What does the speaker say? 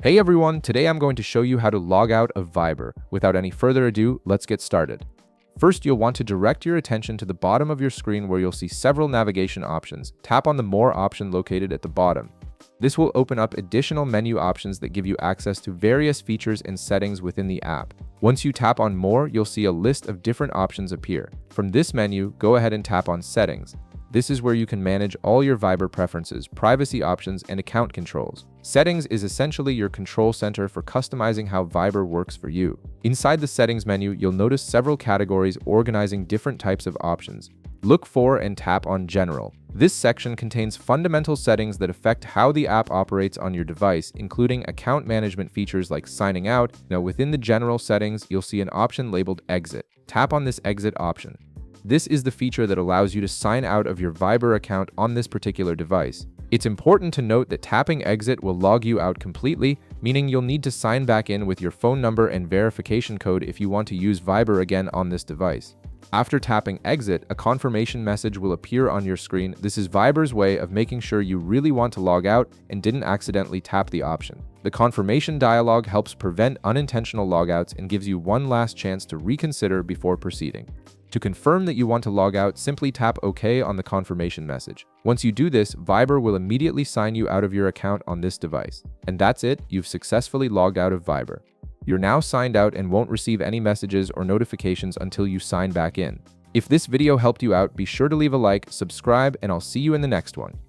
Hey everyone, today I'm going to show you how to log out of Viber. Without any further ado, let's get started. First, you'll want to direct your attention to the bottom of your screen where you'll see several navigation options. Tap on the More option located at the bottom. This will open up additional menu options that give you access to various features and settings within the app. Once you tap on More, you'll see a list of different options appear. From this menu, go ahead and tap on Settings. This is where you can manage all your Viber preferences, privacy options, and account controls. Settings is essentially your control center for customizing how Viber works for you. Inside the Settings menu, you'll notice several categories organizing different types of options. Look for and tap on General. This section contains fundamental settings that affect how the app operates on your device, including account management features like signing out. Now, within the General settings, you'll see an option labeled Exit. Tap on this Exit option. This is the feature that allows you to sign out of your Viber account on this particular device. It's important to note that tapping Exit will log you out completely, meaning you'll need to sign back in with your phone number and verification code if you want to use Viber again on this device. After tapping Exit, a confirmation message will appear on your screen. This is Viber's way of making sure you really want to log out and didn't accidentally tap the option. The confirmation dialog helps prevent unintentional logouts and gives you one last chance to reconsider before proceeding. To confirm that you want to log out, simply tap OK on the confirmation message. Once you do this, Viber will immediately sign you out of your account on this device. And that's it, you've successfully logged out of Viber. You're now signed out and won't receive any messages or notifications until you sign back in. If this video helped you out, be sure to leave a like, subscribe, and I'll see you in the next one.